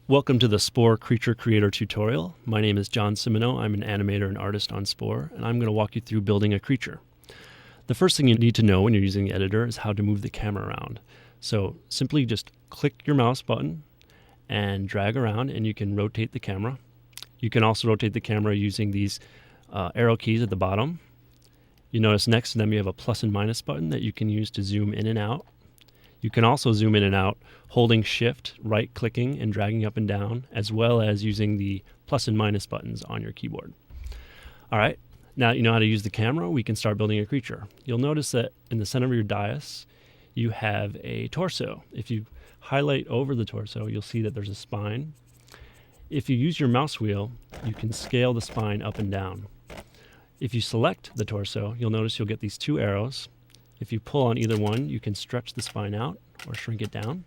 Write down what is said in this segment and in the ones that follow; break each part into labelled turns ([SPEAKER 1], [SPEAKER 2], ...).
[SPEAKER 1] Welcome to the SPORE Creature Creator tutorial. My name is John Cimino. I'm an animator and artist on SPORE, and I'm going to walk you through building a creature. The first thing you need to know when you're using the editor is how to move the camera around. So simply just click your mouse button and drag around, and you can rotate the camera. You can also rotate the camera using these arrow keys at the bottom. You notice next to them you have a plus and minus button that you can use to zoom in and out. You can also zoom in and out holding shift, right-clicking, and dragging up and down, as well as using the plus and minus buttons on your keyboard. All right, now that you know how to use the camera, we can start building a creature. You'll notice that in the center of your dais, you have a torso. If you highlight over the torso, you'll see that there's a spine. If you use your mouse wheel, you can scale the spine up and down. If you select the torso, you'll notice you'll get these two arrows. If you pull on either one, you can stretch the spine out or shrink it down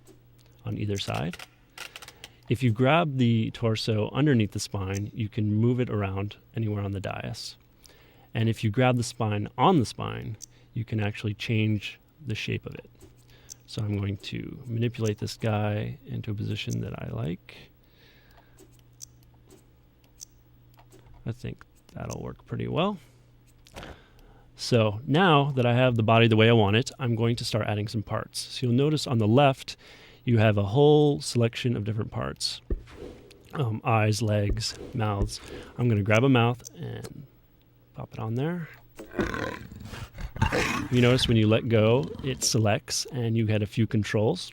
[SPEAKER 1] on either side. If you grab the torso underneath the spine, you can move it around anywhere on the dais. And if you grab the spine on the spine, you can actually change the shape of it. So I'm going to manipulate this guy into a position that I like. I think that'll work pretty well. So now that I have the body the way I want it, I'm going to start adding some parts. So you'll notice on the left, you have a whole selection of different parts. Eyes, legs, mouths. I'm going to grab a mouth and pop it on there. You notice when you let go, it selects and you had a few controls.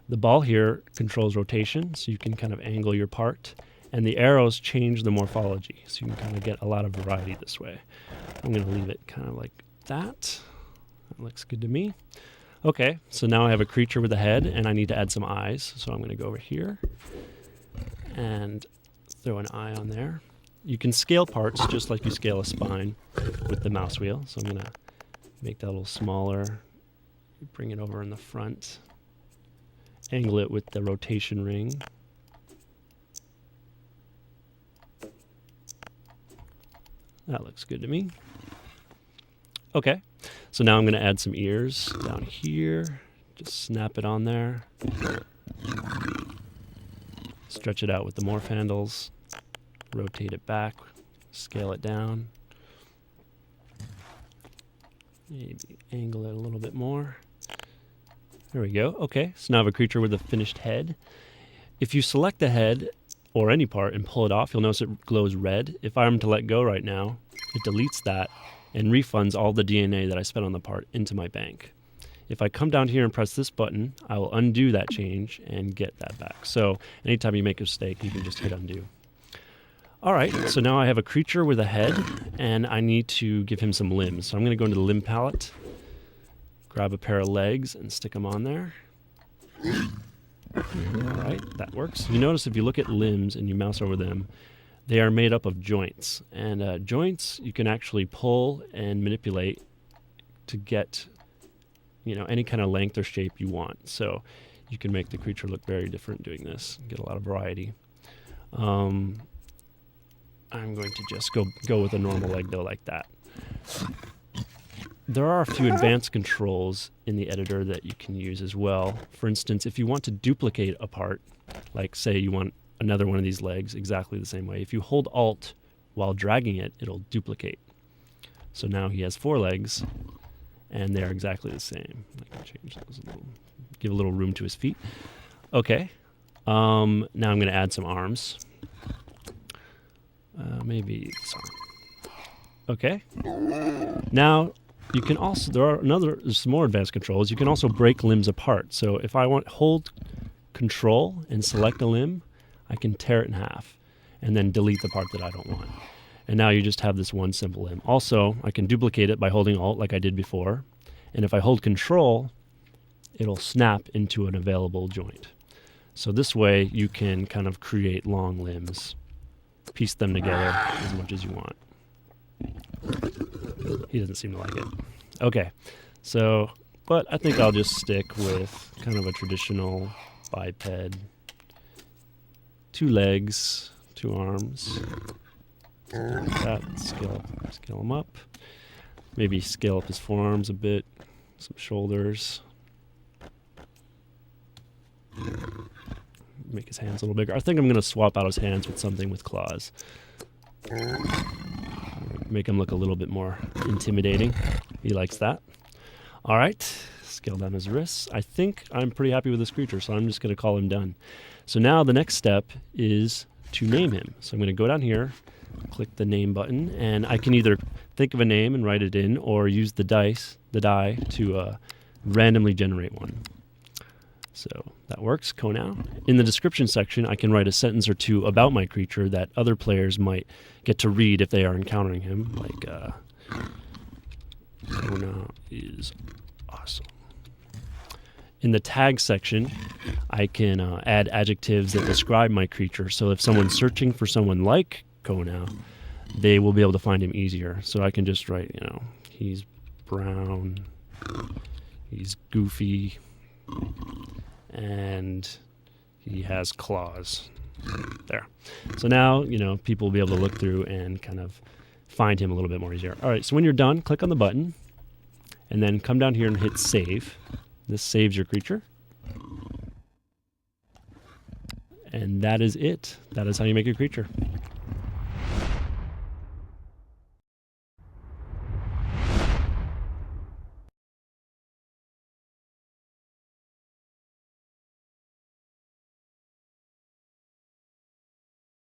[SPEAKER 1] The ball here controls rotation, so you can kind of angle your part. And the arrows change the morphology, so you can kind of get a lot of variety this way. I'm going to leave it kind of like that. That looks good to me. Okay, so now I have a creature with a head, and I need to add some eyes. So I'm going to go over here and throw an eye on there. You can scale parts just like you scale a spine with the mouse wheel. So I'm going to make that a little smaller, bring it over in the front, angle it with the rotation ring. That looks good to me. Okay, so now I'm going to add some ears down here. Just snap it on there. Stretch it out with the morph handles. Rotate it back. Scale it down. Maybe angle it a little bit more. There we go. Okay, so now I have a creature with a finished head. If you select the head or any part and pull it off, you'll notice it glows red. If I'm to let go right now, it deletes that and refunds all the DNA that I spent on the part into my bank. If I come down here and press this button, I will undo that change and get that back. So anytime you make a mistake, you can just hit undo. All right, so now I have a creature with a head, and I need to give him some limbs. So I'm going to go into the limb palette, grab a pair of legs, and stick them on there. All right, that works. You notice if you look at limbs and you mouse over them, they are made up of joints. And joints you can actually pull and manipulate to get, any kind of length or shape you want. So you can make the creature look very different doing this, get a lot of variety. I'm going to just go with a normal leg though, like that. There are a few advanced controls in the editor that you can use as well. For instance, if you want to duplicate a part, like say you want another one of these legs exactly the same way, if you hold Alt while dragging it, it'll duplicate. So now he has 4 legs, and they're exactly the same. I can change those a little, give a little room to his feet. Okay, now I'm going to add some arms. Maybe this arm. Okay. Now you can also, there's some more advanced controls. You can also break limbs apart. So if I hold Control and select a limb, I can tear it in half and then delete the part that I don't want. And now you just have this one simple limb. Also, I can duplicate it by holding Alt like I did before. And if I hold Control, it'll snap into an available joint. So this way you can kind of create long limbs, piece them together as much as you want. He doesn't seem to like it. Okay, so, but I think I'll just stick with kind of a traditional biped. 2 legs, 2 arms. Something like that. Scale him up. Maybe scale up his forearms a bit. Some shoulders. Make his hands a little bigger. I think I'm going to swap out his hands with something with claws. Make him look a little bit more intimidating. He likes that. All right. Scale down his wrists. I think I'm pretty happy with this creature, so I'm just going to call him done. So now the next step is to name him. So I'm going to go down here, click the name button, and I can either think of a name and write it in, or use the die to randomly generate one. So that works. Go now. In the description section, I can write a sentence or two about my creature that other players might get to read if they are encountering him. Like, Kona is awesome. In the tag section, I can add adjectives that describe my creature. So if someone's searching for someone like Kona, they will be able to find him easier. So I can just write, he's brown, he's goofy, and he has claws. There. So now, people will be able to look through and kind of find him a little bit more easier. All right, so when you're done, click on the button, and then come down here and hit save. This saves your creature. And that is it. That is how you make a creature.